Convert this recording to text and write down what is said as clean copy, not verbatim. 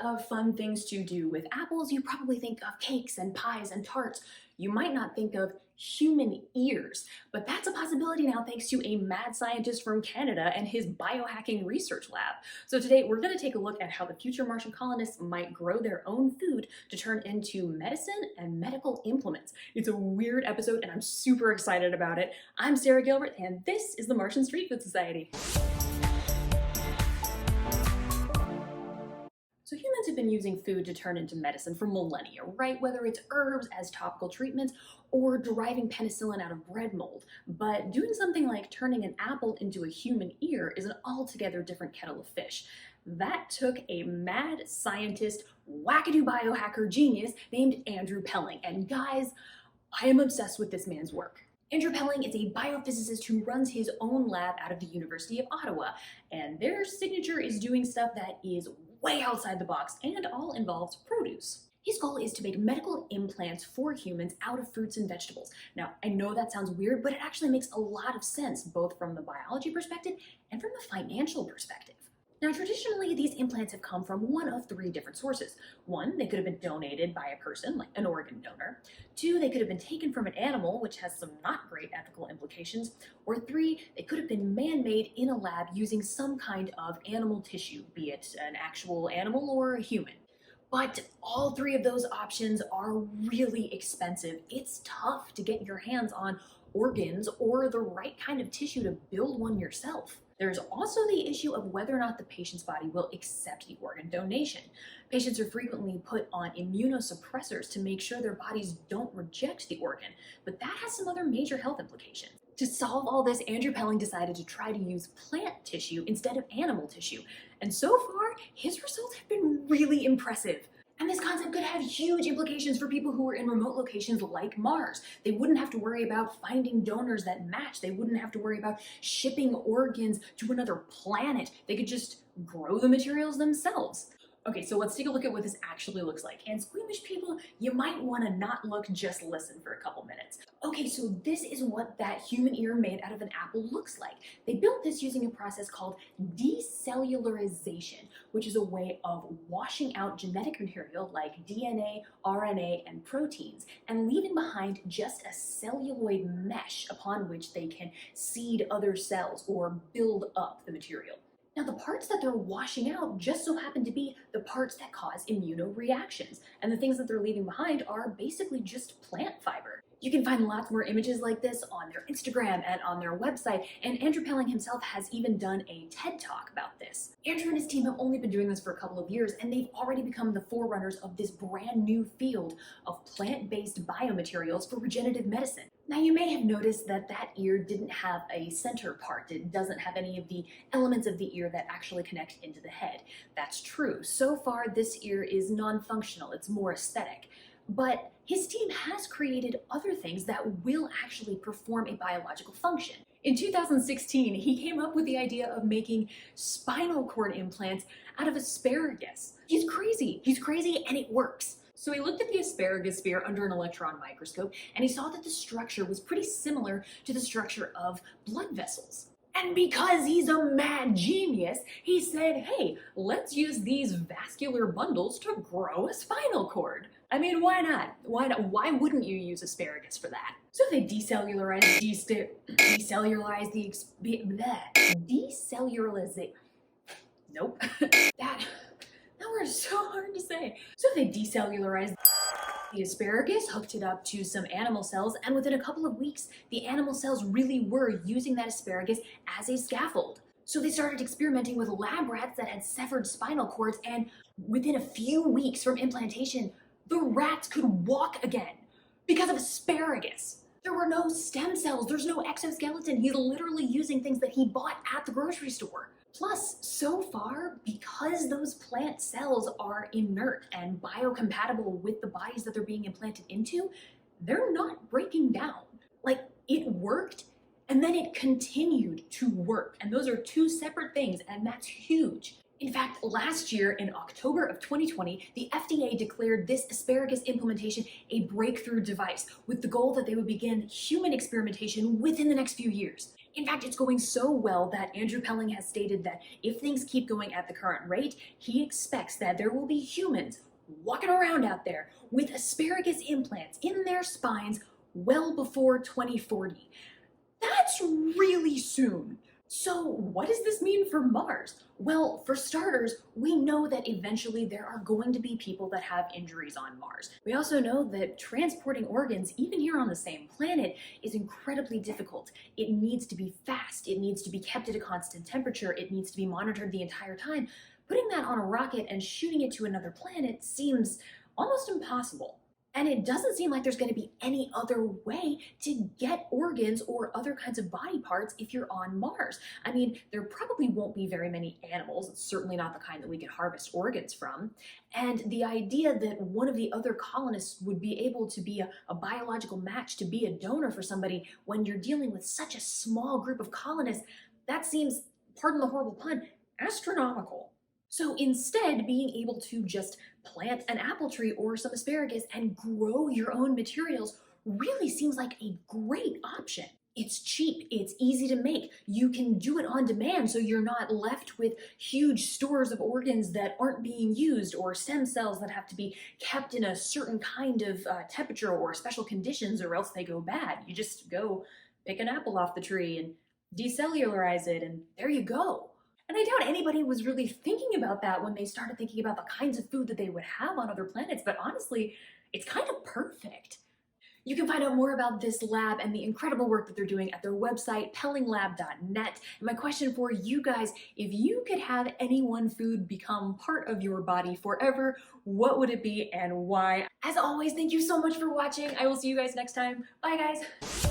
of fun things to do with apples, you probably think of cakes and pies and tarts. You might not think of human ears, but that's a possibility now thanks to a mad scientist from Canada and his biohacking research lab. So today we're going to take a look at how the future Martian colonists might grow their own food to turn into medicine and medical implements. It's a weird episode and I'm super excited about it. I'm Sarah Gilbert and this is the Martian Street Food Society. So humans have been using food to turn into medicine for millennia, right? Whether it's herbs as topical treatments or deriving penicillin out of bread mold. But doing something like turning an apple into a human ear is an altogether different kettle of fish. That took a mad scientist, wackadoo biohacker genius named Andrew Pelling. And guys, I am obsessed with this man's work. Andrew Pelling is a biophysicist who runs his own lab out of the University of Ottawa, and their signature is doing stuff that is way outside the box and all involves produce. His goal is to make medical implants for humans out of fruits and vegetables. Now, I know that sounds weird, but it actually makes a lot of sense, both from the biology perspective and from the financial perspective. Now, traditionally, these implants have come from one of three different sources. One, they could have been donated by a person, like an organ donor. Two, they could have been taken from an animal, which has some not great ethical implications. Or three, they could have been man-made in a lab using some kind of animal tissue, be it an actual animal or a human. But all three of those options are really expensive. It's tough to get your hands on organs or the right kind of tissue to build one yourself. There's also the issue of whether or not the patient's body will accept the organ donation. Patients are frequently put on immunosuppressors to make sure their bodies don't reject the organ, but that has some other major health implications. To solve all this, Andrew Pelling decided to try to use plant tissue instead of animal tissue, and so far, his results have been really impressive. And this concept could have huge implications for people who are in remote locations like Mars. They wouldn't have to worry about finding donors that match. They wouldn't have to worry about shipping organs to another planet. They could just grow the materials themselves. Okay, so let's take a look at what this actually looks like. And squeamish people, you might want to not look, just listen for a couple minutes. Okay, so this is what that human ear made out of an apple looks like. They built this using a process called decellularization, which is a way of washing out genetic material like DNA, RNA, and proteins, and leaving behind just a celluloid mesh upon which they can seed other cells or build up the material. Now, the parts that they're washing out just so happen to be the parts that cause immunoreactions, and the things that they're leaving behind are basically just plant fiber. You can find lots more images like this on their Instagram and on their website, and Andrew Pelling himself has even done a TED Talk about this. Andrew and his team have only been doing this for a couple of years, and they've already become the forerunners of this brand new field of plant-based biomaterials for regenerative medicine. Now, you may have noticed that that ear didn't have a center part. It doesn't have any of the elements of the ear that actually connect into the head. That's true. So far, this ear is non-functional. It's more aesthetic. But his team has created other things that will actually perform a biological function. In 2016, he came up with the idea of making spinal cord implants out of asparagus. He's crazy and it works. So he looked at the asparagus spear under an electron microscope and he saw that the structure was pretty similar to the structure of blood vessels. And because he's a mad genius, he said, hey, let's use these vascular bundles to grow a spinal cord. I mean, why not? Why wouldn't you use asparagus for that? So they decellularized Nope. That word is so hard to say. So they decellularized the asparagus, hooked it up to some animal cells, and within a couple of weeks, the animal cells really were using that asparagus as a scaffold. So they started experimenting with lab rats that had severed spinal cords, and within a few weeks from implantation, the rats could walk again because of asparagus. There were no stem cells, there's no exoskeleton. He's literally using things that he bought at the grocery store. Plus, so far, because those plant cells are inert and biocompatible with the bodies that they're being implanted into, they're not breaking down. Like, it worked, and then it continued to work. And those are two separate things, and that's huge. In fact, last year, in October of 2020, the FDA declared this asparagus implementation a breakthrough device with the goal that they would begin human experimentation within the next few years. In fact, it's going so well that Andrew Pelling has stated that if things keep going at the current rate, he expects that there will be humans walking around out there with asparagus implants in their spines well before 2040. That's really soon. So, what does this mean for Mars? Well, for starters, we know that eventually there are going to be people that have injuries on Mars. We also know that transporting organs, even here on the same planet, is incredibly difficult. It needs to be fast, it needs to be kept at a constant temperature, it needs to be monitored the entire time. Putting that on a rocket and shooting it to another planet seems almost impossible. And it doesn't seem like there's going to be any other way to get organs or other kinds of body parts if you're on Mars. I mean, there probably won't be very many animals. It's certainly not the kind that we could harvest organs from. And the idea that one of the other colonists would be able to be a biological match to be a donor for somebody when you're dealing with such a small group of colonists, that seems, pardon the horrible pun, astronomical. So instead, being able to just plant an apple tree or some asparagus and grow your own materials really seems like a great option. It's cheap, it's easy to make, you can do it on demand so you're not left with huge stores of organs that aren't being used or stem cells that have to be kept in a certain kind of temperature or special conditions or else they go bad. You just go pick an apple off the tree and decellularize it and there you go. And I doubt anybody was really thinking about that when they started thinking about the kinds of food that they would have on other planets, but honestly, it's kind of perfect. You can find out more about this lab and the incredible work that they're doing at their website, pellinglab.net. And my question for you guys, if you could have any one food become part of your body forever, what would it be and why? As always, thank you so much for watching. I will see you guys next time. Bye, guys.